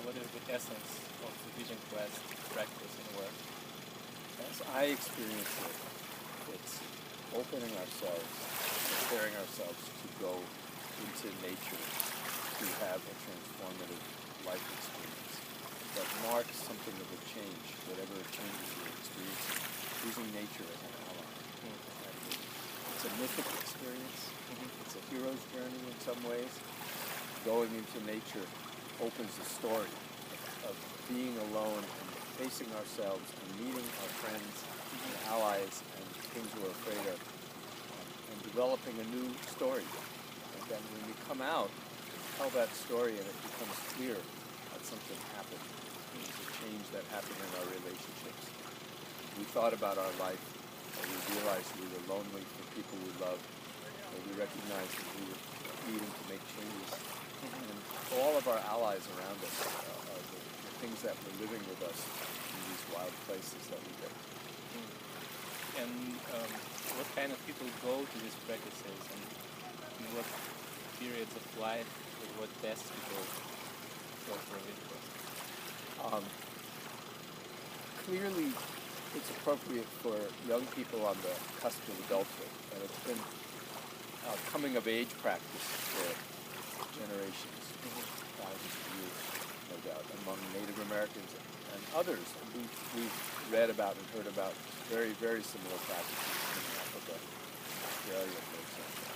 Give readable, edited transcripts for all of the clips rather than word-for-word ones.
what is the essence of the Vision Quest practice and work? As I experience it, it's opening ourselves, preparing ourselves to go into nature to have a transformative life experience that marks something of a change, whatever changes you're experiencing, using nature as an ally. It's a mythical experience. It's a hero's journey in some ways. Going into nature opens the story of being alone and facing ourselves and meeting our friends and allies and things we're afraid of, and developing a new story. And then when we come out, tell that story and it becomes clear that something happened. There's a change that happened in our relationships. We thought about our life, and we realized we were lonely for people we loved, and we recognized that we were needing to make changes. And all of our allies around us are the things that were living with us in these wild places that we go. And what kind of people go to these practices, and in what periods of life, or what tests people go for Vision Quest? Clearly, it's appropriate for young people on the cusp of adulthood, and it's been coming of age practice for generations, thousands of years, no doubt, among Native Americans and others. We've read about and heard about very, very similar practices in Africa, Australia, for example.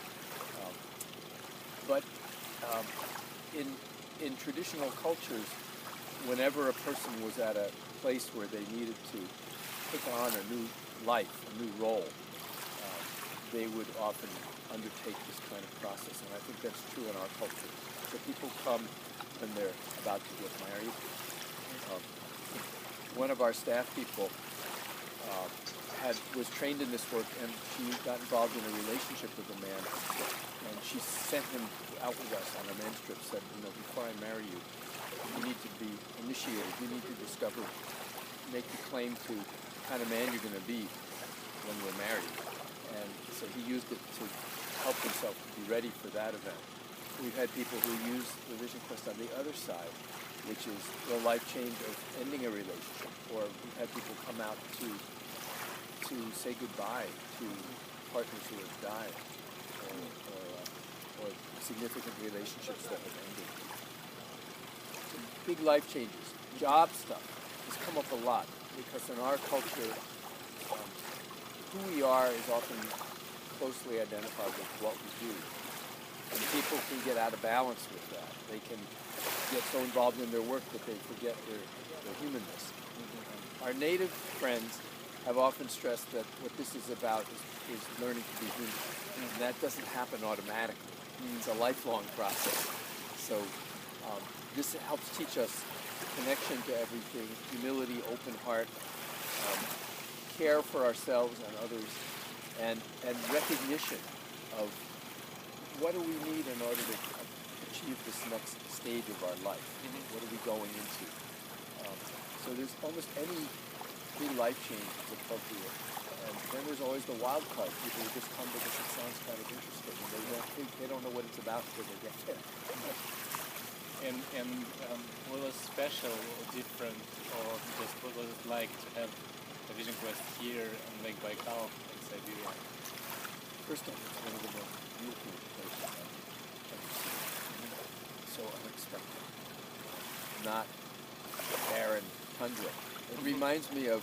But in traditional cultures, whenever a person was at a place where they needed to take on a new life, a new role, they would often undertake this kind of process, and I think that's true in our culture. So people come when they're about to get married. One of our staff people was trained in this work, and she got involved in a relationship with a man, and she sent him out with us on a men's trip, said, before I marry you, you need to be initiated, you need to discover, make the claim to the kind of man you're going to be when we're married. And so he used it to help himself to be ready for that event. We've had people who use the Vision Quest on the other side, which is the life change of ending a relationship, or we've had people come out to say goodbye to partners who have died, or significant relationships that have ended. Big life changes. Job stuff has come up a lot, because in our culture, who we are is often closely identified with what we do. And people can get out of balance with that. They can get so involved in their work that they forget their humanness. Our native friends have often stressed that what this is about is learning to be human. And that doesn't happen automatically. It's a lifelong process. So this helps teach us connection to everything, humility, open heart, care for ourselves and others, and recognition of what do we need in order to achieve this next stage of our life. What are we going into? So there's almost any big life change is appropriate. And then there's always the wild card, people who just come because it sounds kind of interesting, and they don't know what it's about until they get there. And what was special or different, or just what was it like to have a Vision Quest here on Lake Baikal in Siberia? First off, it's one of the most beautiful places I've ever seen. So unexpected. Not barren tundra. It reminds me of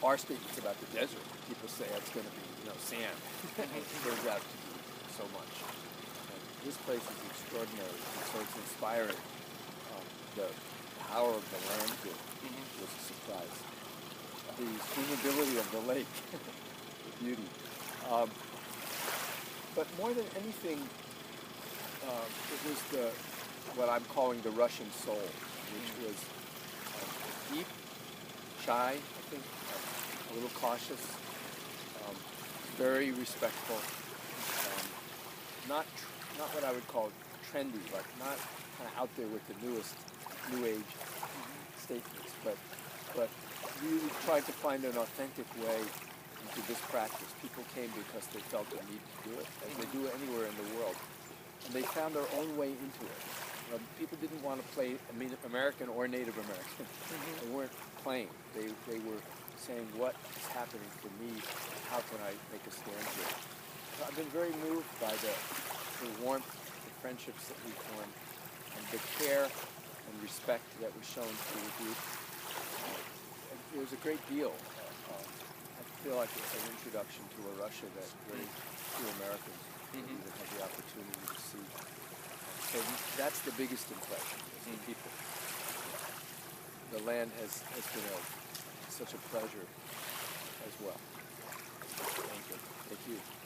our statements about the desert. People say it's going to be, sand. It turns out to be so much. And this place is extraordinary, and so it's inspiring. The power of the landscape was a surprise. The swimmability of the lake, the beauty. But more than anything, it was what I'm calling the Russian soul, which was deep, shy, I think, a little cautious, very respectful, not what I would call trendy, like not kind of out there with the newest New Age statements, but really tried to find an authentic way into this practice. People came because they felt the need to do it, as they do anywhere in the world, and they found their own way into it. People didn't want to play American or Native American. They weren't playing. They were saying, what is happening for me? How can I make a stand here? So I've been very moved by the warmth, the friendships that we formed, and the care and respect that was shown to the group. There was a great deal. I feel like it's an introduction to a Russia that very few Americans even have the opportunity to see. So that's the biggest impression, is the people. The land has been such a pleasure as well. Thank you. Thank you.